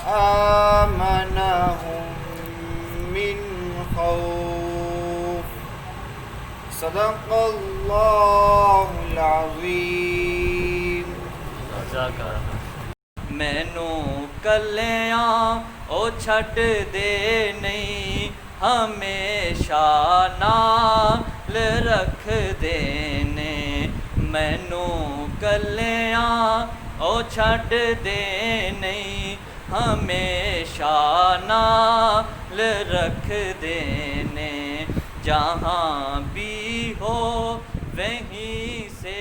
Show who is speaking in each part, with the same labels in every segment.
Speaker 1: وآمنهم من خوف صدق اللہ العظیم.
Speaker 2: مینوں کلیاں او چھڈ دے نہیں ہمیشہ نال رکھ دے نے. مینوں کلیاں او چھڈ دے نہیں ہمیشہ نال رکھ دے نے. جہاں بھی ہو وہیں سے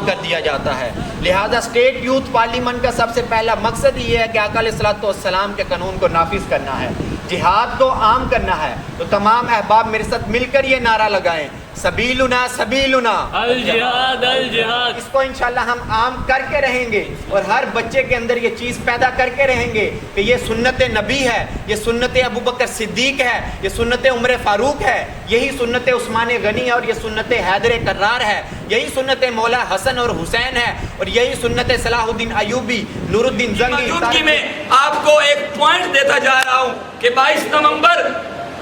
Speaker 3: کر دیا جاتا ہے. لہذا اسٹیٹ یوتھ پارلیمنٹ کا سب سے پہلا مقصد یہ ہے کہ آقا علیہ الصلوۃ والسلام کے قانون کو نافذ کرنا ہے، جہاد کو عام کرنا ہے. تو تمام احباب میرے ساتھ مل کر یہ نعرہ لگائیں، سبیلنا سبیلنا
Speaker 2: الجہاد الجہاد.
Speaker 3: اس کو انشاءاللہ ہم عام کر کے رہیں گے اور ہر بچے کے اندر یہ چیز پیدا کر کے رہیں گے کہ یہ سنت نبی ہے، یہ سنت ابوبکر صدیق ہے، یہ سنت عمر فاروق ہے، یہی سنت عثمان غنی ہے، اور یہ سنت حیدر کرار ہے، یہی سنت مولا حسن اور حسین ہے، اور یہی سنت صلاح الدین ایوبی، نور الدین زنگی.
Speaker 4: موجودگی میں آپ کو ایک پوائنٹ دیتا جا رہا ہوں کہ 22 نومبر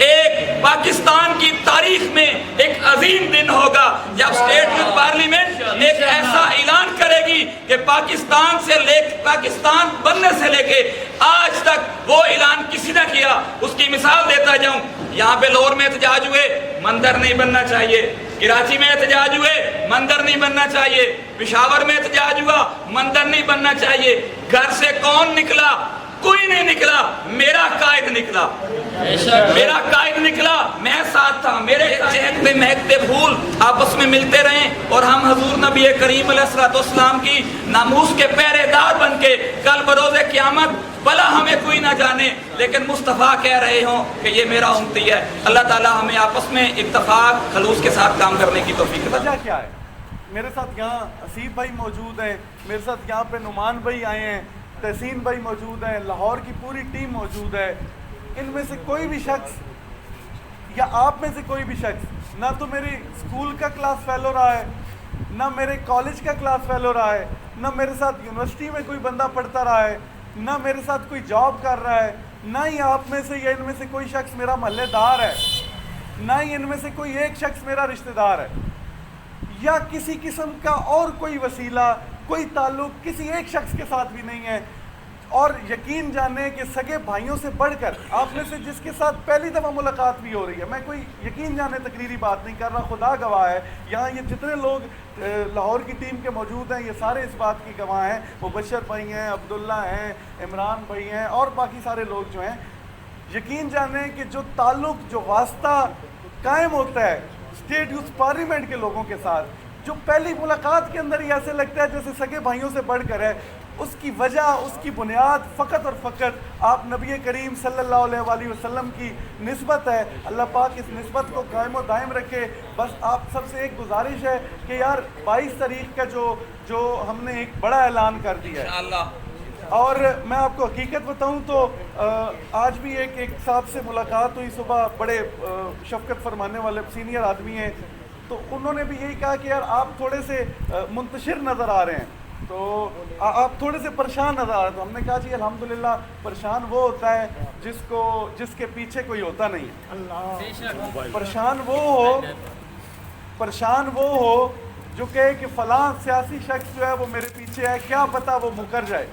Speaker 4: ایک پاکستان کی تاریخ میں ایک عظیم دن ہوگا جب اسٹیٹ یوتھ پارلیمنٹ ایک ایسا اعلان کرے گی کہ پاکستان بننے سے لے کے آج تک وہ اعلان کسی نے کیا. اس کی مثال دیتا جاؤں، یہاں پہ لاہور میں احتجاج ہوئے، مندر نہیں بننا چاہیے. کراچی میں احتجاج ہوئے، مندر نہیں بننا چاہیے. پشاور میں احتجاج ہوا، مندر نہیں بننا چاہیے. گھر سے کون نکلا؟ کوئی نہیں نکلا، میرا قائد نکلا. میرا قائد نکلا، میں ساتھ تھا. میرے چہکتے مہکتے پھول آپس میں ملتے رہیں اور ہم حضور نبی کریم علیہ السلام کی ناموس کے پہرے دار بن کے کل بروز قیامت بھلا ہمیں کوئی نہ جانے لیکن مصطفیٰ کہہ رہے ہوں کہ یہ میرا امتی ہے. اللہ تعالی ہمیں آپس میں اتفاق خلوص کے ساتھ کام کرنے کی توفیق عطا فرمائے.
Speaker 5: کیا ہے میرے ساتھ یہاں حسیب بھائی موجود ہیں، میرے ساتھ یہاں پہ نعمان بھائی آئے ہیں، تحسین بھائی موجود ہیں، لاہور کی پوری ٹیم موجود ہے. ان میں سے کوئی بھی شخص یا آپ میں سے کوئی بھی شخص نہ تو میری اسکول کا کلاس فیلو رہا ہے، نہ میرے کالج کا کلاس فیلو رہا ہے، نہ میرے ساتھ یونیورسٹی میں کوئی بندہ پڑھتا رہا ہے، نہ میرے ساتھ کوئی جاب کر رہا ہے، نہ ہی آپ میں سے یا ان میں سے کوئی شخص میرا محلے دار ہے، نہ ہی ان میں سے کوئی ایک شخص میرا رشتہ دار ہے، یا کسی قسم کا اور کوئی وسیلہ، کوئی تعلق کسی ایک شخص کے ساتھ بھی نہیں ہے. اور یقین جانیں کہ سگے بھائیوں سے بڑھ کر آپ میں سے جس کے ساتھ پہلی دفعہ ملاقات بھی ہو رہی ہے، میں کوئی یقین جانے تقریری بات نہیں کر رہا، خدا گواہ ہے، یہاں یہ جتنے لوگ لاہور کی ٹیم کے موجود ہیں یہ سارے اس بات کی گواہ ہیں. مبشر بھائی ہیں، عبداللہ ہیں، عمران بھائی ہیں اور باقی سارے لوگ جو ہیں. یقین جانیں کہ جو تعلق، جو واسطہ قائم ہوتا ہے اسٹیٹ یوتھ پارلیمنٹ کے لوگوں کے ساتھ، جو پہلی ملاقات کے اندر ہی ایسے لگتا ہے جیسے سگے بھائیوں سے بڑھ کر ہے، اس کی وجہ، اس کی بنیاد فقط اور فقط آپ نبی کریم صلی اللہ علیہ وآلہ وسلم کی نسبت ہے. اللہ پاک اس نسبت کو قائم و دائم رکھے. بس آپ سب سے ایک گزارش ہے کہ یار 22 تاریخ کا جو ہم نے ایک بڑا اعلان کر دیا ہے، اور میں آپ کو حقیقت بتاؤں تو آج بھی ایک صاحب سے ملاقات ہوئی صبح، بڑے شفقت فرمانے والے سینئر آدمی ہیں، تو انہوں نے بھی یہی کہا کہ یار آپ تھوڑے سے منتشر نظر آ رہے ہیں، تو آپ تھوڑے سے پریشان نظر آ رہے ہیں. تو ہم نے کہا جی الحمدللہ پریشان وہ ہوتا ہے جس کے پیچھے کوئی ہوتا نہیں ہے. پریشان وہ ہو جو کہے کہ فلاں سیاسی شخص جو ہے وہ میرے پیچھے ہے، کیا پتہ وہ مکر جائے.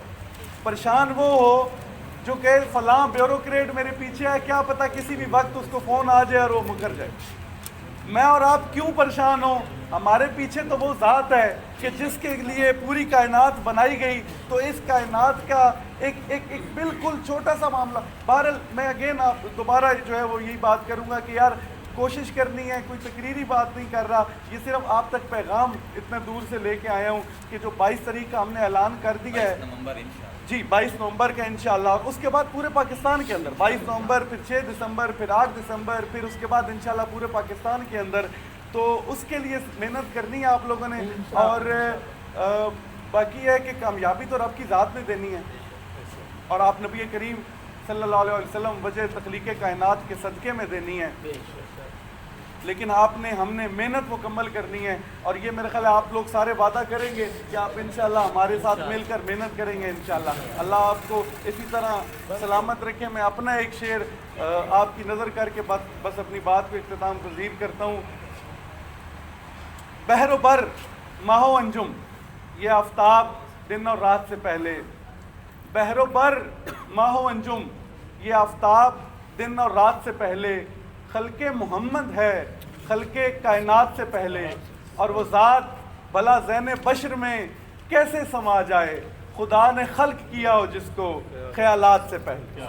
Speaker 5: پریشان وہ ہو جو کہ فلاں بیوروکریٹ میرے پیچھے ہے، کیا پتہ کسی بھی وقت اس کو فون آ جائے اور وہ مکر جائے. میں اور آپ کیوں پریشان ہوں؟ ہمارے پیچھے تو وہ ذات ہے کہ جس کے لیے پوری کائنات بنائی گئی. تو اس کائنات کا ایک بالکل چھوٹا سا معاملہ. بہرحال میں اگین آپ دوبارہ جو ہے وہ یہی بات کروں گا کہ یار کوشش کرنی ہے، کوئی تقریری بات نہیں کر رہا، یہ صرف آپ تک پیغام اتنے دور سے لے کے آیا ہوں کہ جو 22 تاریخ کا ہم نے اعلان کر دیا ہے، جی 22 نومبر کا انشاءاللہ، اور اس کے بعد پورے پاکستان کے اندر 22 نومبر، پھر 6 دسمبر، پھر 8 دسمبر، پھر اس کے بعد انشاءاللہ پورے پاکستان کے اندر. تو اس کے لیے محنت کرنی ہے آپ لوگوں نے، اور باقی ہے کہ کامیابی تو رب کی ذات نے دینی ہے، اور آپ نبی کریم صلی اللہ علیہ وسلم وجہ تخلیق کائنات کے صدقے میں دینی ہے. لیکن ہم نے محنت مکمل کرنی ہے، اور یہ میرے خیال ہے آپ لوگ سارے وعدہ کریں گے کہ آپ انشاءاللہ ہمارے ساتھ مل کر محنت کریں گے انشاءاللہ۔ اللہ آپ کو اسی طرح سلامت رکھے۔ میں اپنا ایک شعر آپ کی نظر کر کے بس اپنی بات کو اختتام پذیر کرتا ہوں۔ بحر و بر ماہ و انجم، یہ آفتاب دن اور رات سے پہلے، بحر و بر ماہ و انجم، یہ آفتاب دن اور رات سے پہلے، خلق محمد ہے خلق کائنات سے پہلے، اور وہ ذات بھلا ذہن بشر میں کیسے سما جائے، خدا نے خلق کیا ہو جس کو خیالات سے پہلے۔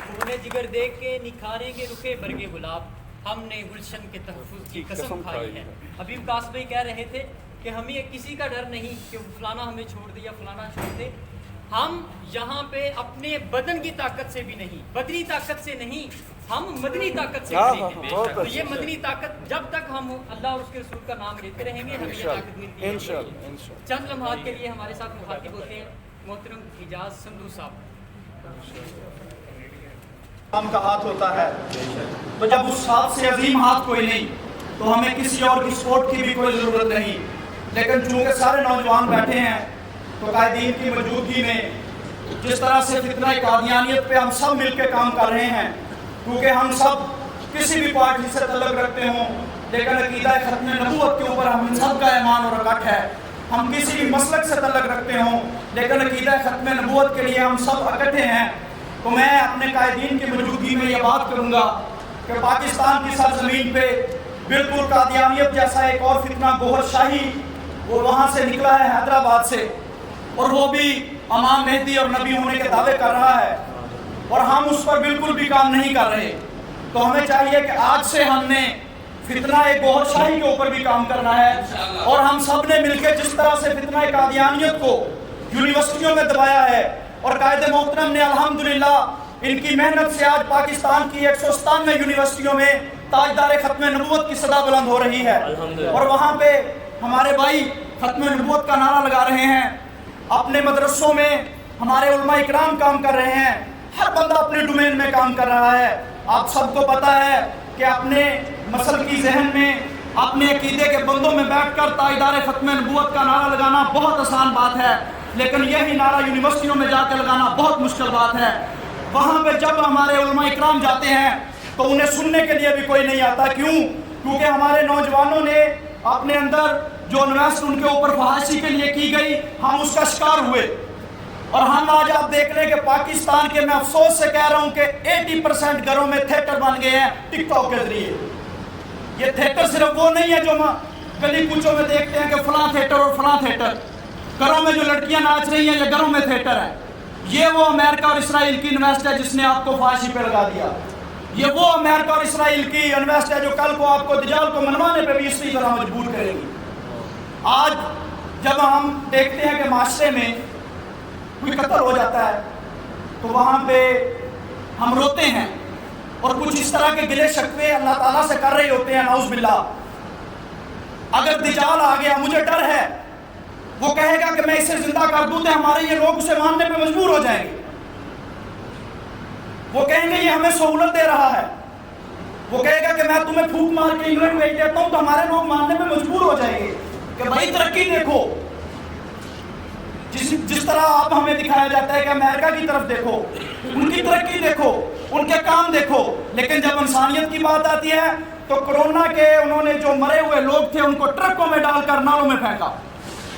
Speaker 6: خون جگر دیکھ کے نکھاریں گے رخے برگے گلاب، ہم نے گلشن کے تحفظ کی قسم کھائی ہے۔ حبیب قاسم بھائی کہہ رہے تھے کہ ہمیں کسی کا ڈر نہیں کہ فلانا ہمیں چھوڑ دے یا فلانا چھوڑ دے، ہم یہاں پہ اپنے بدن کی طاقت سے بھی نہیں، بدنی طاقت سے نہیں، ہم مدنی طاقت سے کریں گے۔ تو یہ مدنی طاقت جب تک ہم اللہ اور اس کے رسول کا نام لیتے رہیں گے ہمیں یہ طاقت ملتی ہے۔ چند لمحات کے لیے ہمارے ساتھ مخاطب ہوتے ہیں محترم حجاز سندھو صاحب۔
Speaker 7: کام کا ہاتھ ہوتا ہے، تو جب اس ہاتھ سے عظیم ہاتھ کوئی نہیں تو ہمیں کسی اور کی سپورٹ کی بھی کوئی ضرورت نہیں۔ لیکن چونکہ سارے نوجوان بیٹھے ہیں تو قائدین کی موجودگی میں جس طرح سے فتنہ قادیانیت پہ ہم سب مل کے کام کر رہے ہیں، کیونکہ ہم سب کسی بھی پارٹی سے تعلق رکھتے ہوں لیکن عقیدہ ختم نبوت کے اوپر ہم سب کا ایمان اور اکٹھ ہے، ہم کسی بھی مسلک سے تعلق رکھتے ہوں لیکن عقیدہ ختم نبوت کے لیے ہم سب اکٹھے ہیں، تو میں اپنے قائدین کی موجودگی میں یہ بات کروں گا کہ پاکستان کی سرزمین پہ بالکل قادیانیت جیسا ایک اور فتنہ گوہر شاہی وہ وہاں سے نکلا ہے حیدرآباد سے، اور وہ بھی امام مہدی اور نبی ہونے کے دعوے کر رہا ہے، اور ہم اس پر بالکل بھی کام نہیں کر رہے۔ تو ہمیں چاہیے کہ آج سے ہم نے فتنہ گوہر شاہی کے اوپر بھی کام کرنا ہے، اور ہم سب نے مل کے جس طرح سے فتنہ قادیانیت کو یونیورسٹیوں میں دبایا ہے، اور قائد محترم نے الحمدللہ ان کی محنت سے آج پاکستان کی 197 یونیورسٹیوں میں تاجدار ختم نبوت کی صدا بلند ہو رہی ہے، اور وہاں پہ ہمارے بھائی ختم نبوت کا نعرہ لگا رہے ہیں، اپنے مدرسوں میں ہمارے علماء اکرام کام کر رہے ہیں، ہر بندہ اپنے ڈومین میں کام کر رہا ہے۔ آپ سب کو پتا ہے کہ اپنے مسل کی ذہن میں اپنے عقیدے کے بندوں میں بیٹھ کر تاجدار ختم نبوت کا نعرہ لگانا بہت آسان بات ہے، لیکن یہی نعرہ یونیورسٹیوں میں جا کے لگانا بہت مشکل بات ہے۔ وہاں پہ جب ہمارے علماء اکرام جاتے ہیں تو انہیں سننے کے لیے بھی کوئی نہیں آتا، کیونکہ ہمارے نوجوانوں نے اپنے اندر جو انویسٹ ان کے اوپر فحاشی کے لیے کی گئی، ہم اس کا شکار ہوئے، اور ہم آج آپ دیکھ رہے ہیں کہ پاکستان کے، میں افسوس سے کہہ رہا ہوں کہ 80% گھروں میں تھیٹر بن گئے ہیں ٹک ٹاک کے ذریعے۔ یہ تھیٹر صرف وہ نہیں ہے جو گلی کوچوں میں دیکھتے ہیں کہ فلاں تھیٹر اور فلاں تھیٹر، گھروں میں جو لڑکیاں ناچ رہی ہیں یہ گھروں میں تھیٹر ہے۔ یہ وہ امریکہ اور اسرائیل کی انویسٹ ہے جس نے آپ کو فحاشی پہ لگا دیا، یہ وہ امریکہ اور اسرائیل کی انویسٹ ہے جو کل کو آپ کو دجال کو منوانے پہ بھی اسی طرح مجبور کرے گی۔ آج جب ہم دیکھتے ہیں کہ معاشرے میں کوئی قتل ہو جاتا ہے تو وہاں پہ ہم روتے ہیں، اور کچھ اس طرح کے گلے شکوے اللہ تعالیٰ سے کر رہے ہوتے ہیں، نعوذ باللہ۔ اگر دجال آ گیا، مجھے ڈر ہے وہ کہے گا کہ میں اسے زندہ کر دوں تو ہمارے یہ لوگ اسے ماننے پہ مجبور ہو جائیں گے، وہ کہیں گے یہ ہمیں سہولت دے رہا ہے، وہ کہے گا کہ میں تمہیں پھونک مار کے انگلینڈ بھیج دیتا ہوں، تو ہمارے لوگ ماننے پہ مجبور ہو جائیں گے کہ بھائی ترقی دیکھو، جس طرح آپ ہمیں دکھایا جاتا ہے کہ امریکہ کی طرف دیکھو، ان کی ترقی دیکھو، ان کے کام دیکھو، لیکن جب انسانیت کی بات آتی ہے تو کرونا کے انہوں نے جو مرے ہوئے لوگ تھے ان کو ٹرکوں میں ڈال کر نالوں میں پھینکا،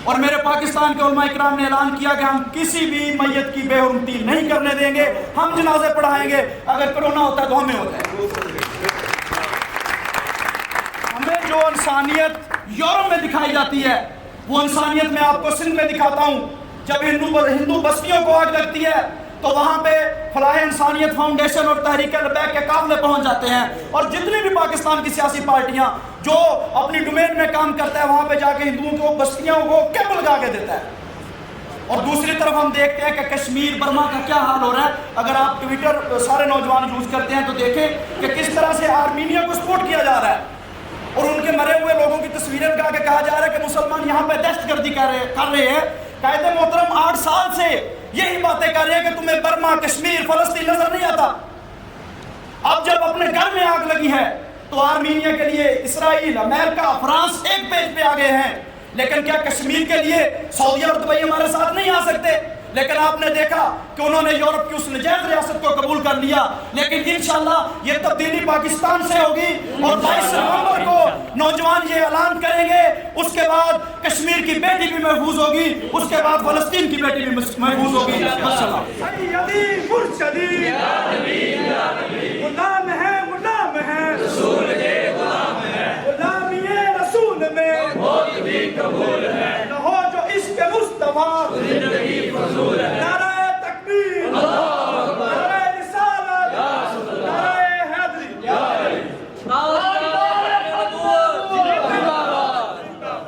Speaker 7: اور میرے پاکستان کے علماء اکرام نے اعلان کیا کہ ہم کسی بھی میت کی بے حرمتی نہیں کرنے دیں گے، ہم جنازے پڑھائیں گے، اگر کرونا ہوتا ہے تو ہمیں ہوتا ہے۔ ہمیں جو انسانیت یورپ میں دکھائی جاتی ہے وہ انسانیت میں آپ کو سندھ میں دکھاتا ہوں۔ جب ہندو بستیوں کو آگ لگتی ہے تو وہاں پہ فلاح انسانیت فاؤنڈیشن اور تحریک لبیک کے قافلے پہنچ جاتے ہیں، اور جتنی بھی پاکستان کی سیاسی پارٹیاں جو اپنی ڈومین میں کام کرتا ہے وہاں پہ جا کے ہندوؤں کو، بستیوں کو کیمپ لگا کے دیتا ہے۔ اور دوسری طرف ہم دیکھتے ہیں کہ کشمیر برما کا کیا حال ہو رہا ہے۔ اگر آپ ٹویٹر سارے نوجوان یوز کرتے ہیں تو دیکھیں کہ کس طرح سے آرمینیا کو سپورٹ کیا جا رہا ہے، اور ان کے مرے ہوئے لوگوں کی تصویریں لگا کے کہا جا رہا ہے کہ مسلمان یہاں پہ دہشت گردی کر رہے ہیں۔ قائد محترم 8 سال سے یہی باتیں کر رہے ہیں کہ تمہیں برما، کشمیر، فلسطین نظر نہیں آتا. اب جب اپنے گھر میں آگ لگی ہے تو آرمینیا کے لیے اسرائیل، امریکہ، فرانس ایک پیج پہ آگے ہیں، لیکن کیا کشمیر کے لیے سعودیہ اور دبئی ہمارے ساتھ نہیں آ سکتے؟ لیکن آپ نے دیکھا کہ انہوں نے یورپ کی اس نجائز ریاست کو قبول کر لیا. لیکن انشاءاللہ یہ تبدیلی پاکستان سے ہوگی اور 22 نومبر کو نوجوان یہ اعلان کریں گے. اس کے بعد کشمیر کی بیٹی بھی محفوظ ہوگی، اس کے بعد فلسطین کی بیٹی بھی محفوظ ہوگی.
Speaker 5: سیدی مرشدی غلام ہے، غلام ہے، رسول کے غلام ہے، غلامی رسول میں موت بھی قبول ہے. نہ ہو جو عشق مصطفیٰ زندگی فضول ہے. نعرہ تکبیر، نعرہ رسالت، نعرہ حیدری.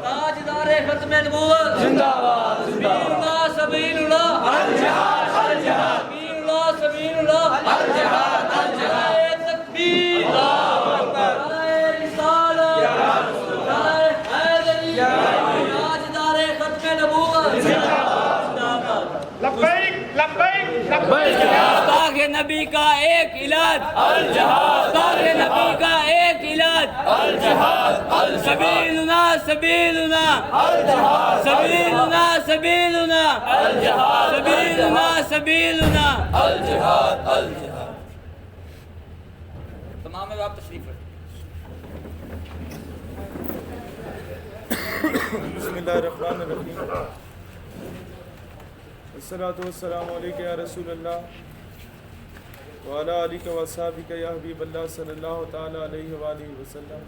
Speaker 2: تاجدار ختم نبوت زندہ باد، سبیل اللہ، سبیل اللہ، الجہاد، الجہاد، سبیل اللہ، سبیل اللہ، الجہاد، الجہاد، تکبیر، نعرہ رسالت، نعرہ حیدری، تاجدار ختم نبوت زندہ باد.
Speaker 5: لبیک لبیک لبیک.
Speaker 2: گستاخ نبی کا ایک علاج الجہاد، گستاخ نبی کا ایک علاج الجہاد، سبیلنا سبیلنا الجہاد، سبیلنا سبیلنا الجہاد، سبیلنا سبیلنا الجہاد، الجہاد. تمام آپ تشریف رکھیں.
Speaker 8: بسم اللہ الرحمن الرحیم. الصلاۃ والسلام علیک یا رسول اللہ وعلی آلک و اصحابک یا حبیب اللہ صلی اللہ تعالی علیہ وآلہ وسلم.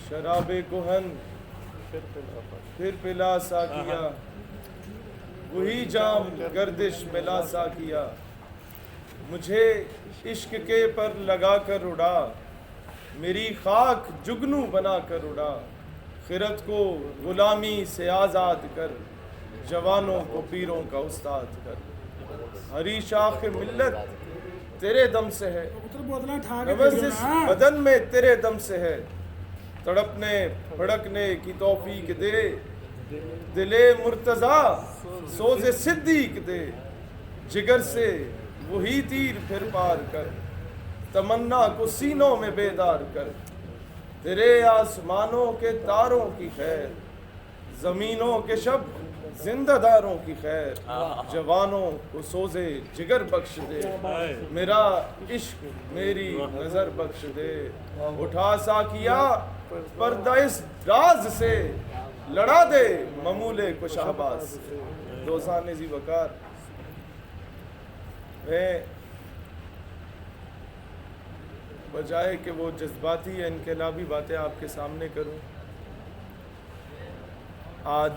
Speaker 8: شراب کہن پھر پلا ساقیا، وہی جام گردش ملا ساقیا. مجھے عشق کے پر لگا کر اڑا، میری خاک جگنو بنا کر اڑا. خرد کو غلامی سے آزاد کر، جوانوں کو پیروں کا استاد کر. ہری شاخ ملت تیرے دم سے ہے، نبض اس بدن میں تیرے دم سے ہے. تڑپنے پھڑکنے کی توفیق دے، دل مرتضی سوز صدیق دے. جگر سے وہی تیر پھر پار کر، تمنا کو سینوں میں بیدار کر. تیرے آسمانوں کے تاروں کی خیر، زمینوں کے شب زندہ داروں کی خیر. جوانوں کو سوزے جگر بخش دے، میرا عشق میری نظر بخش دے. اٹھا ساقیا پردہ اس راز سے، لڑا دے ممولے کو شہباز. دوستان ذی وقار، میں بجائے کہ وہ جذباتی یا انقلابی باتیں آپ کے سامنے کروں، آج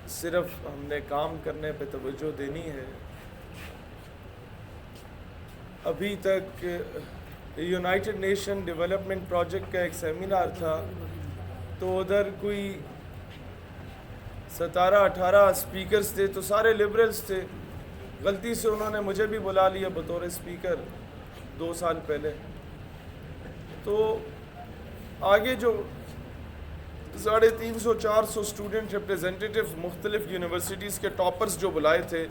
Speaker 8: صرف ہم نے کام کرنے پہ توجہ دینی ہے. ابھی تک یونائٹڈ نیشن ڈیولپمنٹ پروجیکٹ کا ایک سیمینار تھا، تو ادھر کوئی 17-18 اسپیکرز تھے، تو سارے لبرلز تھے. غلطی سے انہوں نے مجھے بھی بلا لیا بطور اسپیکر 2 سال پہلے. تو آگے جو 350-400 اسٹوڈنٹ ریپریزنٹیٹیوز مختلف یونیورسٹیز کے ٹاپرز جو بلائے تھے،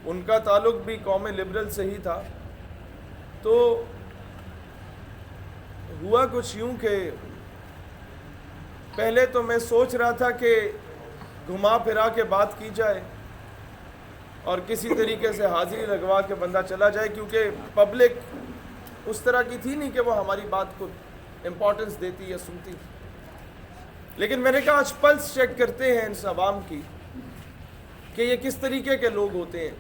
Speaker 8: ان کا تعلق بھی قوم لبرل سے ہی تھا. تو ہوا کچھ یوں کہ پہلے تو میں سوچ رہا تھا کہ گھما پھرا کے بات کی جائے اور کسی طریقے سے حاضری لگوا کے بندہ چلا جائے، کیونکہ پبلک اس طرح کی تھی نہیں کہ وہ ہماری بات کو امپورٹنس دیتی یا سنتی. لیکن میں نے کہا آج پلس چیک کرتے ہیں اس عوام کی کہ یہ کس طریقے کے لوگ ہوتے ہیں.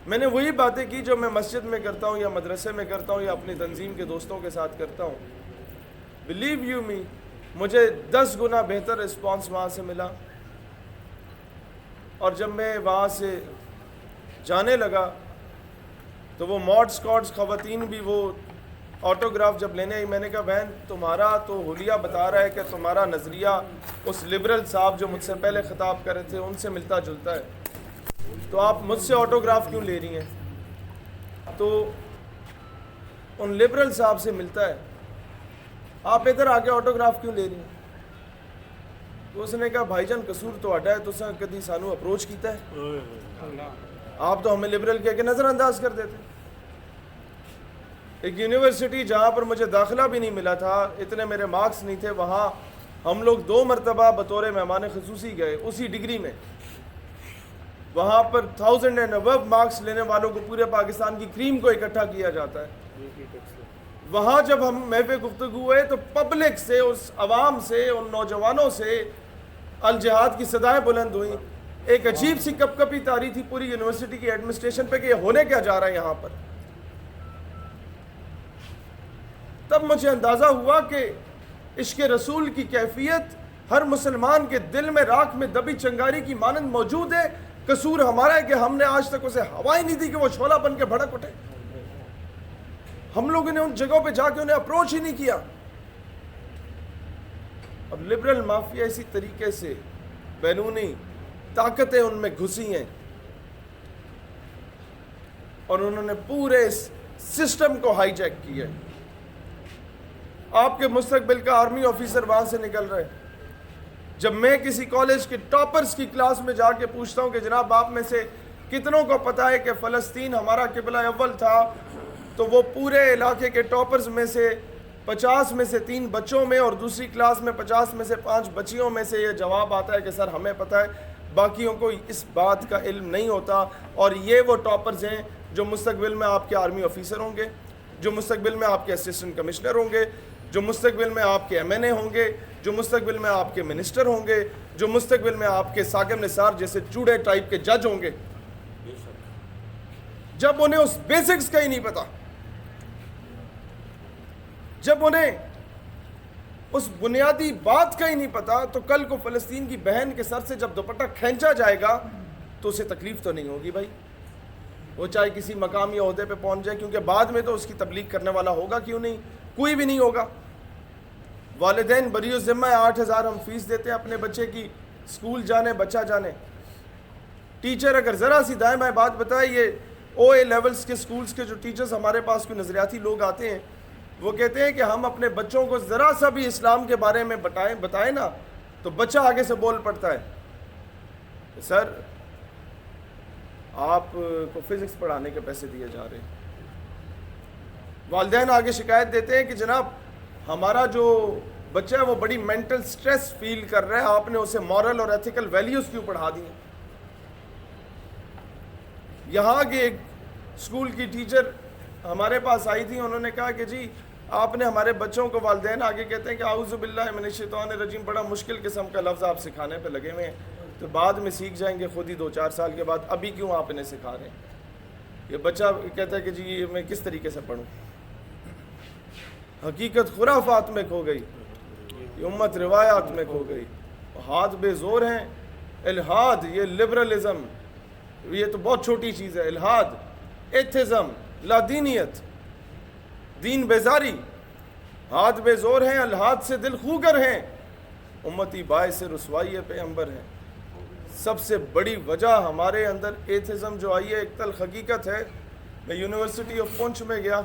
Speaker 8: میں نے وہی باتیں کی جو میں مسجد میں کرتا ہوں یا مدرسے میں کرتا ہوں یا اپنی تنظیم کے دوستوں کے ساتھ کرتا ہوں. بلیو یو می، مجھے 10 گنا بہتر رسپانس وہاں سے ملا. اور جب میں وہاں سے جانے لگا تو وہ ماڈ اسکواڈز خواتین بھی وہ آٹوگراف جب لینے آئی، میں نے کہا بہن تمہارا تو حلیہ بتا رہا ہے کہ تمہارا نظریہ اس لبرل صاحب جو مجھ سے پہلے خطاب کر رہے تھے ان سے ملتا جلتا ہے، تو آپ مجھ سے آٹوگراف کیوں لے رہی ہیں؟ تو ان لبرل صاحب سے ملتا ہے، آپ ادھر آ کے آٹوگراف کیوں لے رہی ہیں؟ تو اس نے کہا بھائی جان قصور تو اڈا ہے تو اسے کدی سانو اپروچ کیتا ہے؟ آپ تو ہمیں لبرل کہہ کے نظر انداز کر دیتے۔ ایک یونیورسٹی جہاں پر مجھے داخلہ بھی نہیں ملا تھا، اتنے میرے مارکس نہیں تھے، وہاں ہم لوگ 2 مرتبہ بطور مہمان خصوصی گئے اسی ڈگری میں۔ وہاں پر 1000 اینڈ ابو مارکس لینے والوں کو پورے پاکستان کی کریم کو اکٹھا کیا جاتا ہے۔ وہاں جب ہم محفل گفتگو ہوئے تو پبلک سے، اس عوام سے، ان نوجوانوں سے الجہاد کی صدائیں بلند ہوئیں۔ ایک عجیب سی کپ کپی تاری تھی پوری یونیورسٹی کی ایڈمنسٹریشن پہ کہ یہ ہونے کیا جا رہا ہے یہاں پر۔ تب مجھے اندازہ ہوا کہ عشق رسول کی کیفیت ہر مسلمان کے دل میں راکھ میں دبی چنگاری کی مانند موجود ہے۔ قصور ہمارا ہے کہ ہم نے آج تک اسے ہوا ہی نہیں دی کہ وہ شعلہ بن کے بھڑک اٹھے۔ ہم لوگوں نے ان جگہوں پہ جا کے انہیں اپروچ ہی نہیں کیا۔ اب لبرل مافیا اسی طریقے سے بیرونی طاقتیں ان میں گھسی ہیں اور انہوں نے پورے سسٹم کو ہائی جیک کیا ہے۔ آپ کے مستقبل کا آرمی آفیسر وہاں سے نکل رہے۔ جب میں کسی کالج کے ٹاپرز کی کلاس میں جا کے پوچھتا ہوں کہ جناب آپ میں سے کتنوں کو پتا ہے کہ فلسطین ہمارا قبلہ اول تھا، تو وہ پورے علاقے کے ٹاپرز میں سے 50 میں سے 3 بچوں میں اور دوسری کلاس میں 50 میں سے 5 بچیوں میں سے یہ جواب آتا ہے کہ سر ہمیں پتہ ہے، باقیوں کو اس بات کا علم نہیں ہوتا۔ اور یہ وہ ٹاپرز ہیں جو مستقبل میں آپ کے آرمی آفیسر ہوں گے، جو مستقبل میں آپ کے اسسٹنٹ کمشنر ہوں گے، جو مستقبل میں آپ کے ایم این اے ہوں گے، جو مستقبل میں آپ کے منسٹر ہوں گے، جو مستقبل میں آپ کے ثاقب نثار جیسے چوڑے ٹائپ کے جج ہوں گے۔ جب انہیں اس بیسکس کا ہی نہیں پتا، جب انہیں اس بنیادی بات کا ہی نہیں پتا، تو کل کو فلسطین کی بہن کے سر سے جب دوپٹہ کھینچا جائے گا تو اسے تکلیف تو نہیں ہوگی بھائی، وہ چاہے کسی مقام یا عہدے پہ پہنچ جائے، کیونکہ بعد میں تو اس کی تبلیغ کرنے والا ہوگا کیوں نہیں، کوئی بھی نہیں ہوگا۔ والدین بری الذمہ 8000 ہم فیس دیتے ہیں اپنے بچے کی، اسکول جانے بچہ جانے۔ ٹیچر اگر ذرا سی دائیں بائیں بات بتائے، یہ او اے لیولز کے سکولز کے جو ٹیچرز ہمارے پاس کوئی نظریاتی لوگ آتے ہیں، وہ کہتے ہیں کہ ہم اپنے بچوں کو ذرا سا بھی اسلام کے بارے میں بتائیں نا تو بچہ آگے سے بول پڑتا ہے سر آپ کو فزکس پڑھانے کے پیسے دیے جا رہے ہیں۔ والدین آگے شکایت دیتے ہیں کہ جناب ہمارا جو بچہ ہے وہ بڑی مینٹل سٹریس فیل کر رہا ہے، آپ نے اسے مورل اور ایتھیکل ویلیوز کیوں پڑھا دی ہیں۔ یہاں کے ایک اسکول کی ٹیچر ہمارے پاس آئی تھی، انہوں نے کہا کہ جی آپ نے ہمارے بچوں کو، والدین آگے کہتے ہیں کہ اعوذ باللہ من الشیطان الرجیم، بڑا مشکل قسم کا لفظ آپ سکھانے پہ لگے ہوئے ہیں، تو بعد میں سیکھ جائیں گے خود ہی 2-4 سال کے بعد، ابھی کیوں آپ انہیں سکھا رہے ہیں۔ یہ بچہ کہتا ہے کہ جی یہ میں کس طریقے سے پڑھوں۔ حقیقت خرافات میں کھو گئی، یہ امت روایات میں کھو گئی، ہاتھ بے زور ہیں۔ الہاد، یہ لبرلزم، یہ تو بہت چھوٹی چیز ہے۔ الہاد، ایتھزم، لادینیت، دین بیزاری، ہاتھ بے زور ہیں، الہاد سے دل خوگر ہیں، امتی باعث رسوائی پیغمبر ہیں۔ سب سے بڑی وجہ ہمارے اندر ایتھزم جو آئی ہے، ایک تلخ حقیقت ہے۔ میں یونیورسٹی آف پونچھ میں گیا،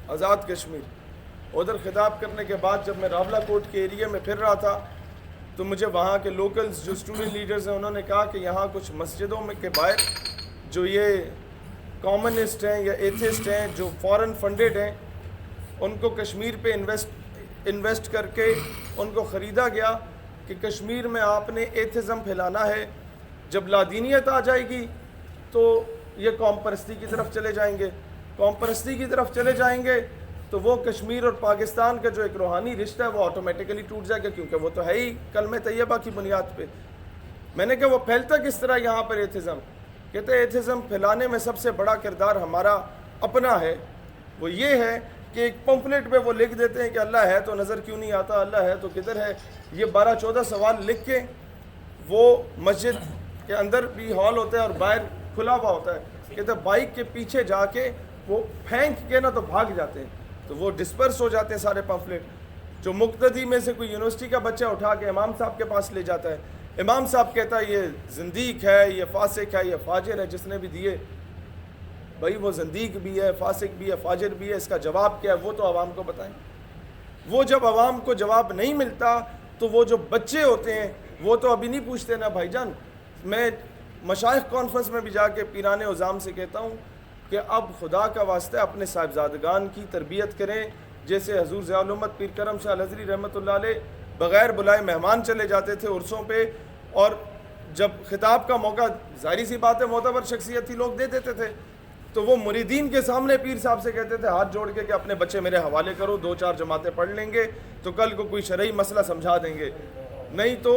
Speaker 8: آزاد کشمیر، ادھر خطاب کرنے کے بعد جب میں راولہ کوٹ کے ایریے میں پھر رہا تھا تو مجھے وہاں کے لوکلز جو اسٹوڈنٹ لیڈرز ہیں انہوں نے کہا کہ یہاں کچھ مسجدوں میں کے باہر جو یہ کامنسٹ ہیں یا ایتھسٹ ہیں جو فورن فنڈڈ ہیں، ان کو کشمیر پہ انویسٹ کر کے ان کو خریدا گیا کہ کشمیر میں آپ نے ایتھزم پھیلانا ہے، جب لادینیت آ جائے گی تو یہ قوم پرستی کی طرف چلے جائیں گے، قوم پرستی کی طرف چلے جائیں گے تو وہ کشمیر اور پاکستان کا جو ایک روحانی رشتہ ہے وہ آٹومیٹیکلی ٹوٹ جائے گا، کیونکہ وہ تو ہے ہی کلمہ طیبہ کی بنیاد پہ۔ میں نے کہا وہ پھیلتا کس طرح یہاں پر ایتھزم؟ کہتے ہیں ایتھزم پھیلانے میں سب سے بڑا کردار ہمارا اپنا ہے، وہ یہ ہے کہ ایک پمفلٹ پہ وہ لکھ دیتے ہیں کہ اللہ ہے تو نظر کیوں نہیں آتا، اللہ ہے تو کدھر ہے، یہ 12-14 سوال لکھ کے وہ مسجد کے اندر بھی ہال ہوتا ہے اور باہر کھلا ہوا ہوتا ہے، کہتے ہیں بائک کے پیچھے جا کے وہ پھینک کے نا تو بھاگ جاتے ہیں، تو وہ ڈسپرس ہو جاتے ہیں سارے پمفلٹ۔ جو مقتدی میں سے کوئی یونیورسٹی کا بچہ اٹھا کے امام صاحب کے پاس لے جاتا ہے، امام صاحب کہتا ہے یہ زندیق ہے، یہ فاسق ہے، یہ فاجر ہے جس نے بھی دیے۔ بھائی وہ زندیق بھی ہے، فاسق بھی ہے، فاجر بھی ہے، اس کا جواب کیا ہے وہ تو عوام کو بتائیں۔ وہ جب عوام کو جواب نہیں ملتا تو وہ جو بچے ہوتے ہیں وہ تو ابھی نہیں پوچھتے نا بھائی جان. میں مشائخ کانفرنس میں بھی جا کے پیران عظام سے کہتا ہوں کہ اب خدا کا واسطہ اپنے صاحبزادگان کی تربیت کریں. جیسے حضور ضیاء الامت پیر کرم شاہ الازہری رحمۃ اللہ علیہ بغیر بلائے مہمان چلے جاتے تھے عرسوں پہ, اور جب خطاب کا موقع ظاہری سی بات ہے معتبر شخصیت ہی لوگ دے دیتے تھے, تو وہ مریدین کے سامنے پیر صاحب سے کہتے تھے ہاتھ جوڑ کے کہ اپنے بچے میرے حوالے کرو, 2-4 جماعتیں پڑھ لیں گے تو کل کو کوئی شرعی مسئلہ سمجھا دیں گے. نہیں تو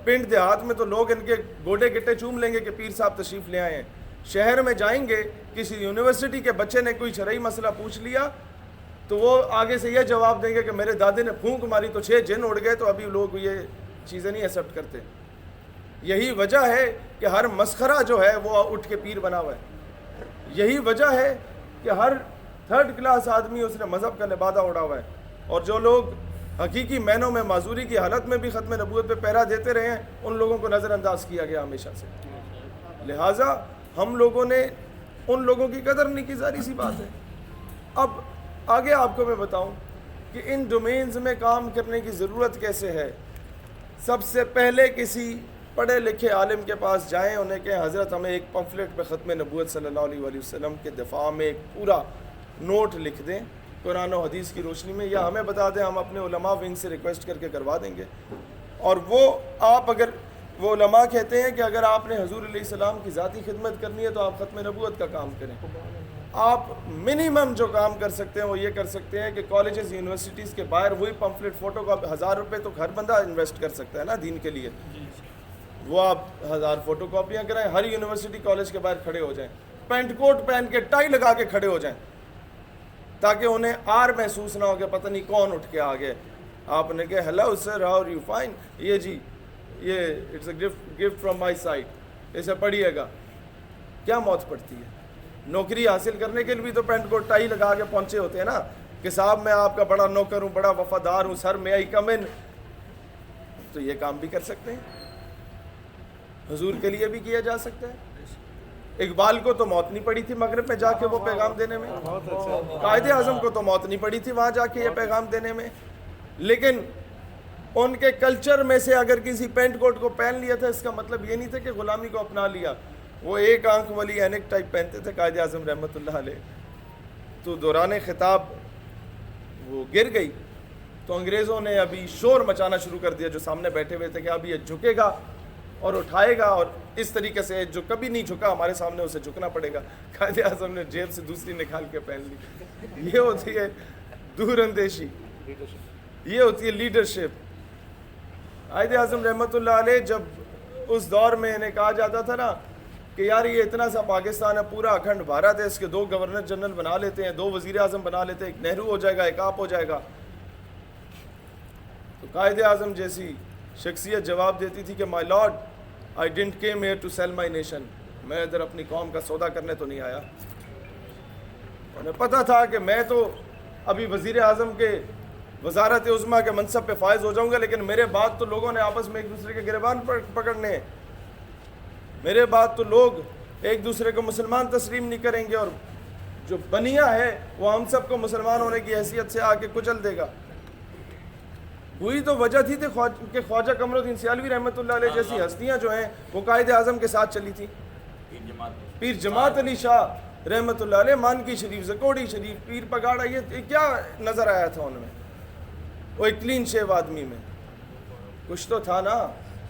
Speaker 8: پنڈ دیہات میں تو لوگ ان کے گوڈے گٹے چوم لیں گے کہ پیر صاحب تشریف لے آئے ہیں. شہر میں جائیں گے, کسی یونیورسٹی کے بچے نے کوئی شرعی مسئلہ پوچھ لیا تو وہ آگے سے یہ جواب دیں گے کہ میرے دادے نے پھونک ماری تو 6 جن اڑ گئے. تو ابھی لوگ یہ چیزیں نہیں ایکسیپٹ کرتے. یہی وجہ ہے کہ ہر مسخرہ جو ہے وہ اٹھ کے پیر بنا ہوا ہے. یہی وجہ ہے کہ ہر 3rd کلاس آدمی اس نے مذہب کا لبادہ اڑا ہوا ہے, اور جو لوگ حقیقی معنوں میں معذوری کی حالت میں بھی ختم نبوت پہ پہرا دیتے رہے ہیں ان لوگوں کو نظر انداز کیا گیا ہمیشہ سے. لہٰذا ہم لوگوں نے ان لوگوں کی قدر نہیں کی, ظاہری سی بات ہے. اب آگے آپ کو میں بتاؤں کہ ان ڈومینز میں کام کرنے کی ضرورت کیسے ہے. سب سے پہلے کسی پڑھے لکھے عالم کے پاس جائیں, انہیں کہیں حضرت ہمیں ایک پمفلٹ پہ ختم نبوت صلی اللہ علیہ وآلہ وسلم کے دفاع میں ایک پورا نوٹ لکھ دیں قرآن و حدیث کی روشنی میں, یا ہمیں بتا دیں, ہم اپنے علماء ونگ سے ریکویسٹ کر کے کروا دیں گے. اور وہ آپ اگر وہ علماء کہتے ہیں کہ اگر آپ نے حضور علیہ السلام کی ذاتی خدمت کرنی ہے تو آپ ختم نبوت کا کام کریں. آپ منیمم جو کام کر سکتے ہیں وہ یہ کر سکتے ہیں کہ کالجز یونیورسٹیز کے باہر وہی پمفلٹ فوٹو کا 1000 روپے تو ہر بندہ انویسٹ کر سکتا ہے نا دین کے لیے, وہ آپ 1000 فوٹو کاپیاں کرائیں, ہر یونیورسٹی کالج کے باہر کھڑے ہو جائیں, پینٹ کوٹ پہن کے ٹائی لگا کے کھڑے ہو جائیں, تاکہ انہیں آر محسوس نہ ہو کہ پتہ نہیں کون اٹھ کے آ گئے. آپ نے کہا hello sir how are you fine, یہ جی یہ it's a gift from my side, اسے پڑھیے گا. کیا موت پڑتی ہے. نوکری حاصل کرنے کے لیے بھی تو پینٹ کوٹ ٹائی لگا کے پہنچے ہوتے ہیں نا کہ صاحب میں آپ کا بڑا نوکر ہوں, بڑا وفادار ہوں, سر میں آئی کم ان. تو یہ کام بھی کر سکتے ہیں, حضور کے لیے بھی کیا جا سکتا ہے. اقبال کو تو موت نہیں پڑی تھی مغرب میں جا کے وہ پیغام دینے میں, قائد اعظم کو تو موت نہیں پڑی تھی وہاں جا کے یہ پیغام دینے میں, لیکن ان کے کلچر میں سے اگر کسی پینٹ کوٹ کو پہن لیا تھا اس کا مطلب یہ نہیں تھا کہ غلامی کو اپنا لیا. وہ ایک آنکھ والی اینک ٹائپ پہنتے تھے قائد اعظم رحمۃ اللہ علیہ. تو دوران خطاب وہ گر گئی تو انگریزوں نے ابھی شور مچانا شروع کر دیا جو سامنے بیٹھے ہوئے تھے کہ اب یہ جھکے گا اور اٹھائے گا, اور اس طریقے سے جو کبھی نہیں جھکا ہمارے سامنے اسے جھکنا پڑے گا. قائد اعظم نے جیب سے دوسری نکال کے پہن لی. یہ ہوتی ہے دور اندیشی, یہ ہوتی ہے لیڈرشپ. قائد اعظم رحمۃ اللہ علیہ جب اس دور میں انہیں کہا جاتا تھا نا کہ یار یہ اتنا سا پاکستان ہے, پورا اکھنڈ بھارت ہے, اس کے 2 گورنر جنرل بنا لیتے ہیں, 2 وزیر اعظم بنا لیتے ہیں, ایک نہرو ہو جائے گا, ایک آپ ہو جائے گا. تو قائد اعظم جیسی شخصیت جواب دیتی تھی کہ my lord I didn't came here to sell my nation, میں ادھر اپنی قوم کا سودا کرنے تو نہیں آیا. انہیں پتہ تھا کہ میں تو ابھی وزیر اعظم کے وزارت عظمیٰ کے منصب پہ فائز ہو جاؤں گا, لیکن میرے بعد تو لوگوں نے آپس میں ایک دوسرے کے گریبان پکڑنے ہیں, میرے بعد تو لوگ ایک دوسرے کو مسلمان تسلیم نہیں کریں گے, اور جو بنیا ہے وہ ہم سب کو مسلمان ہونے کی حیثیت سے آ کے کچل دے گا. وہی تو وجہ تھی کہ خواجہ قمر الدین سیالوی رحمۃ اللہ علیہ جیسی ہستیاں جو ہیں وہ قائد اعظم کے ساتھ چلی تھیں. پیر جماعت علی شاہ رحمۃ اللہ علیہ, مانکی شریف, زکوڑی شریف, پیر پگاڑا, یہ کیا نظر آیا تھا ان میں؟ وہ ایک کلین شیو آدمی میں کچھ تو تھا نا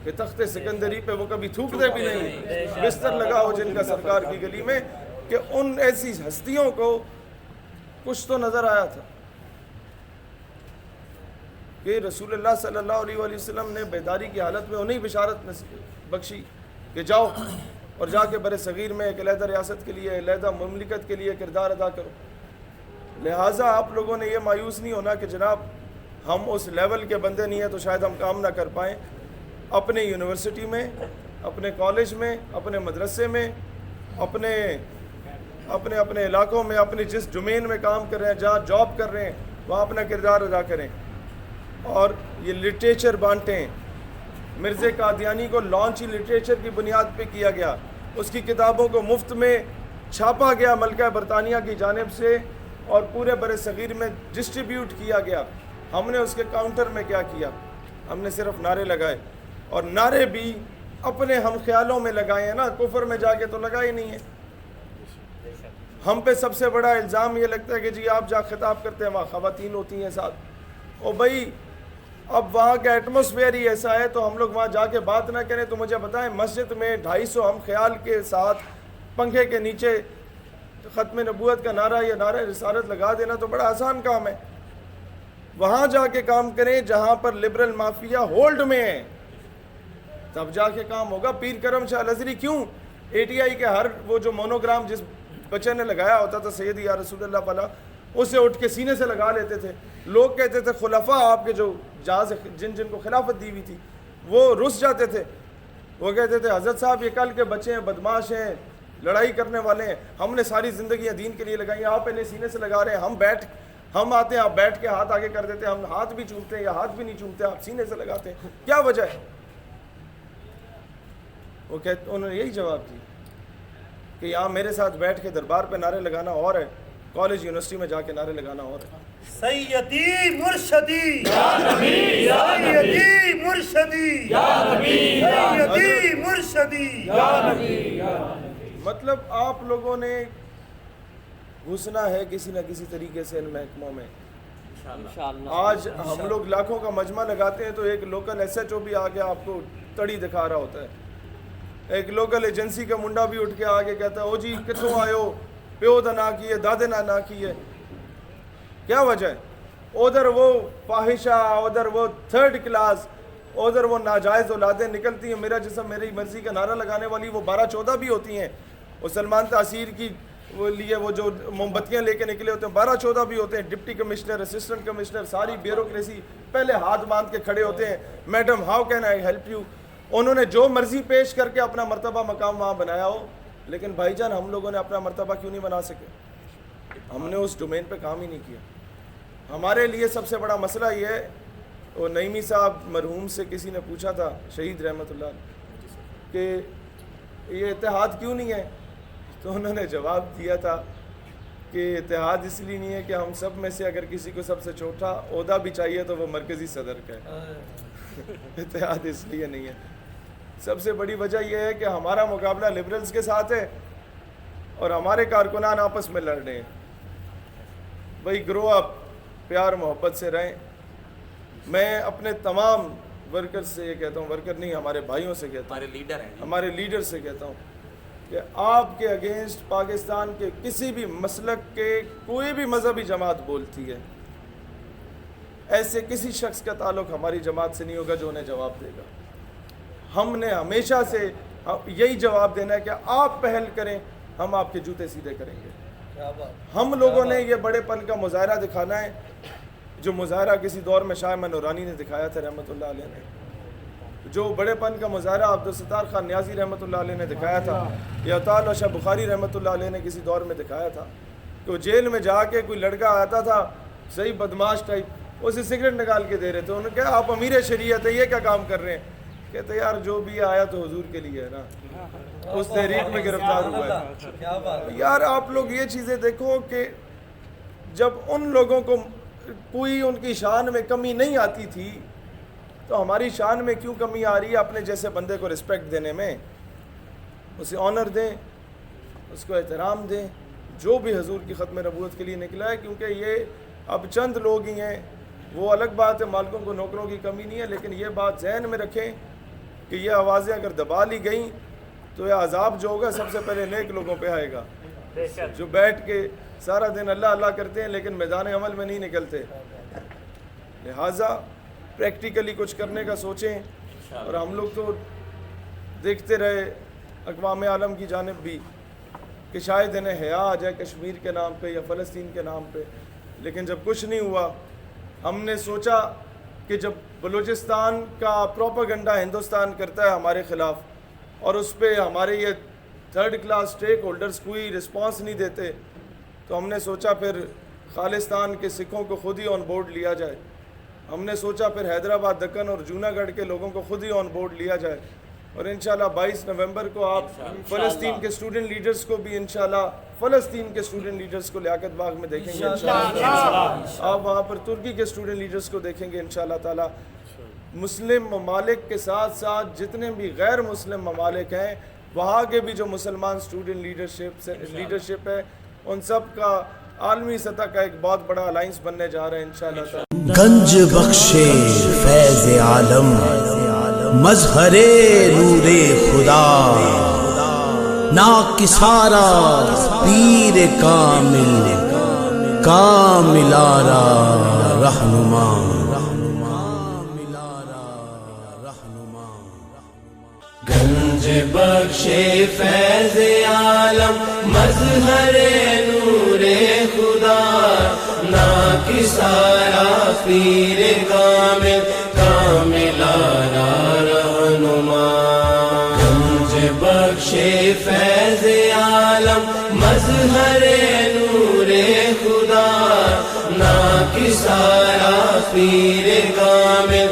Speaker 8: کہ تخت سکندری پہ وہ کبھی تھوکتے بھی نہیں, بستر لگا ہو جن کا سرکار کی گلی میں, کہ ان ایسی ہستیوں کو کچھ تو نظر آیا تھا کہ رسول اللہ صلی اللہ علیہ وآلہ وسلم نے بیداری کی حالت میں انہیں بشارت بخشی کہ جاؤ اور جا کے بر صغیر میں ایک علیحدہ ریاست کے لیے, علیحدہ مملکت کے لیے کردار ادا کرو. لہٰذا آپ لوگوں نے یہ مایوس نہیں ہونا کہ جناب ہم اس لیول کے بندے نہیں ہیں تو شاید ہم کام نہ کر پائیں. اپنے یونیورسٹی میں, اپنے کالج میں, اپنے مدرسے میں, اپنے اپنے علاقوں میں, اپنے جس ڈومین میں کام کر رہے ہیں, جہاں جاب کر رہے ہیں, وہاں اپنا کردار ادا کریں. اور یہ لٹریچر بانٹیں. مرزا قادیانی کو لانچ ہی لٹریچر کی بنیاد پہ کیا گیا, اس کی کتابوں کو مفت میں چھاپا گیا ملکہ برطانیہ کی جانب سے اور پورے بر صغیر میں ڈسٹریبیوٹ کیا گیا. ہم نے اس کے کاؤنٹر میں کیا کیا؟ ہم نے صرف نعرے لگائے، اور نعرے بھی اپنے ہم خیالوں میں لگائے ہیں نا، کفر میں جا کے تو لگائے نہیں ہیں۔ ہم پہ سب سے بڑا الزام یہ لگتا ہے کہ جی آپ جا خطاب کرتے ہیں وہاں خواتین ہوتی ہیں ساتھ، اور بھائی اب وہاں کا ایٹماسفیئر ہی ایسا ہے تو ہم لوگ وہاں جا کے بات نہ کریں؟ تو مجھے بتائیں مسجد میں 250 ہم خیال کے ساتھ پنکھے کے نیچے ختم نبوت کا نعرہ یا نعرہ رسالت لگا دینا تو بڑا آسان کام ہے۔ وہاں جا کے کام کریں جہاں پر لبرل مافیا ہولڈ میں ہے، تب جا کے کام ہوگا۔ پیر کرم شاہ الازہری کیوں ATI کے ہر وہ جو مونوگرام جس بچے نے لگایا ہوتا تھا سیدی یا رسول اللہ پلا، اسے اٹھ کے سینے سے لگا لیتے تھے۔ لوگ کہتے تھے خلفاء آپ کے جو جہاز جن کو خلافت دی ہوئی تھی وہ رس جاتے تھے، وہ کہتے تھے حضرت صاحب یہ کل کے بچے ہیں، بدماش ہیں، لڑائی کرنے والے ہیں، ہم نے ساری زندگیاں دین کے لیے لگائی ہیں، آپ پہلے سینے سے لگا رہے ہیں، ہم آتے ہیں آپ بیٹھ کے ہاتھ آگے کر دیتے ہیں، ہم ہاتھ بھی چومتے ہیں یا ہاتھ بھی نہیں چومتے، آپ سینے سے لگاتے ہیں، کیا وجہ ہے؟ وہ کہتے انہوں نے یہی جواب دی کہ یہاں میرے ساتھ بیٹھ کے دربار پہ نعرے لگانا اور ہے، کالج یونیورسٹی میں جا کے نعرے لگانا اور ہے۔
Speaker 9: سیدی مرشدی یا نبی، سیدی مرشدی یا نبی، سیدی مرشدی یا نبی۔
Speaker 8: مطلب آپ لوگوں نے گھسنا ہے کسی نہ کسی طریقے سے ان محکموں میں۔ آج ہم لوگ لاکھوں کا مجمع لگاتے ہیں تو ایک لوکل SHO بھی آگے آپ کو تڑی دکھا رہا ہوتا ہے، ایک لوکل ایجنسی کا منڈا بھی اٹھ کے آگے کہتا ہے او جی کتوں آئیو، پیو دا نہ کیے دادے نہ کیے، کیا وجہ ہے؟ ادھر وہ فاحشہ، ادھر وہ 3rd کلاس، ادھر وہ ناجائز اولادیں نکلتی ہیں، میرا جسم میری مرضی کا نعرہ لگانے والی وہ 12-14 بھی ہوتی ہیں، وہ سلمان تاثیر کی وہ لیے وہ جو موم بتیاں لے کے نکلے ہوتے ہیں 12-14 بھی ہوتے ہیں، ڈپٹی کمشنر، اسسٹنٹ کمشنر، ساری بیوروکریسی پہلے ہاتھ باندھ کے کھڑے ہوتے ہیں، madam how can I help you. انہوں نے جو مرضی پیش کر کے اپنا مرتبہ مقام وہاں بنایا ہو، لیکن بھائی جان ہم لوگوں نے اپنا مرتبہ کیوں نہیں بنا سکے؟ ہم نے اس ڈومین پہ کام ہی نہیں کیا۔ ہمارے لیے سب سے بڑا مسئلہ یہ ہے، وہ نعیمی صاحب مرحوم سے کسی نے پوچھا تھا، شہید رحمۃ اللہ علیہ، کہ یہ اتحاد کیوں نہیں ہے؟ تو انہوں نے جواب دیا تھا کہ اتحاد اس لیے نہیں ہے کہ ہم سب میں سے اگر کسی کو سب سے چھوٹا عہدہ بھی چاہیے تو وہ مرکزی صدر کا ہے، اتحاد اس لیے نہیں ہے۔ سب سے بڑی وجہ یہ ہے کہ ہمارا مقابلہ لبرلز کے ساتھ ہے اور ہمارے کارکنان آپس میں لڑ رہے ہیں۔ بھائی گرو اپ، پیار محبت سے رہیں۔ میں اپنے تمام ورکر سے یہ کہتا ہوں، ورکر نہیں ہمارے بھائیوں سے کہتا ہوں، ہمارے لیڈر سے کہتا ہوں کہ آپ کے اگینسٹ پاکستان کے کسی بھی مسلک کے کوئی بھی مذہبی جماعت بولتی ہے، ایسے کسی شخص کا تعلق ہماری جماعت سے نہیں ہوگا جو انہیں جواب دے گا۔ ہم نے ہمیشہ سے یہی جواب دینا ہے کہ آپ پہل کریں، ہم آپ کے جوتے سیدھے کریں گے۔ ہم لوگوں نے یہ بڑے پن کا مظاہرہ دکھانا ہے جو مظاہرہ کسی دور میں شاہ احمد نورانی نے دکھایا تھا رحمۃ اللہ علیہ نے، جو بڑے پن کا مظاہرہ عبدالستار خان نیازی رحمۃ اللہ علیہ نے دکھایا تھا، یا عطا شاہ بخاری رحمۃ اللہ علیہ نے کسی دور میں دکھایا تھا، کہ وہ جیل میں جا کے کوئی لڑکا آتا تھا صحیح بدماش ٹائپ، اسے سگریٹ نکال کے دے رہے تھے، انہوں نے کہا آپ امیر شریعت ہے، یہ کیا کام کر رہے ہیں؟ کہتے یار جو بھی آیا تو حضور کے لیے ہے نا، اس تحریک میں گرفتار ہوا ہے۔ یار آپ لوگ یہ چیزیں دیکھو کہ جب ان لوگوں کو کوئی ان کی شان میں کمی نہیں آتی تھی تو ہماری شان میں کیوں کمی آ رہی ہے؟ اپنے جیسے بندے کو رسپیکٹ دینے میں، اسے آنر دیں، اس کو احترام دیں، جو بھی حضور کی ختم نبوت کے لیے نکلا ہے، کیونکہ یہ اب چند لوگ ہی ہیں، وہ الگ بات ہے، مالکوں کو نوکروں کی کمی نہیں ہے، لیکن یہ بات ذہن میں رکھیں کہ یہ آوازیں اگر دبا لی گئیں تو یہ عذاب جو ہوگا سب سے پہلے نیک لوگوں پہ آئے گا، جو بیٹھ کے سارا دن اللہ اللہ کرتے ہیں لیکن میدان عمل میں نہیں نکلتے۔ لہٰذا پریکٹیکلی کچھ کرنے کا سوچیں، اور ہم لوگ تو دیکھتے رہے اقوام عالم کی جانب بھی کہ شاید انہیں حیا آ جائے کشمیر کے نام پہ یا فلسطین کے نام پہ، لیکن جب کچھ نہیں ہوا، ہم نے سوچا کہ جب بلوچستان کا پروپیگنڈا ہندوستان کرتا ہے ہمارے خلاف اور اس پہ ہمارے یہ 3rd کلاس اسٹیک ہولڈرز کوئی رسپانس نہیں دیتے، تو ہم نے سوچا پھر خالستان کے سکھوں کو خود ہی آن بورڈ لیا جائے۔ ہم نے سوچا پھر حیدرآباد، دکن اور جوناگڑھ کے لوگوں کو خود ہی آن بورڈ لیا جائے، اور انشاءاللہ 22 نومبر کو آپ فلسطین کے اسٹوڈنٹ لیڈرز کو بھی انشاءاللہ فلسطین کے اسٹوڈنٹ لیڈرز کو لیاقت باغ میں دیکھیں گے انشاءاللہ۔ آپ وہاں پر ترکی کے اسٹوڈنٹ لیڈرز کو دیکھیں گے انشاءاللہ تعالی۔ مسلم ممالک کے ساتھ ساتھ جتنے بھی غیر مسلم ممالک ہیں وہاں کے بھی جو مسلمان اسٹوڈنٹ لیڈرشپ ہے ان سب کا عالمی سطح کا ایک بہت بڑا الائنس بننے جا رہا ہے انشاءاللہ تعالی.
Speaker 10: گنج بخشے فیض عالم مظہر نور خدا ناکسارا پیر کامل کاملارا رہنما. گنج بخشے فیض عالم مظہر نور خدا ناکسارا پیر کامل کاملارا رہنما. گنج بخشے فیض عالم مظہر نور خدا ناکسارا پیر کامل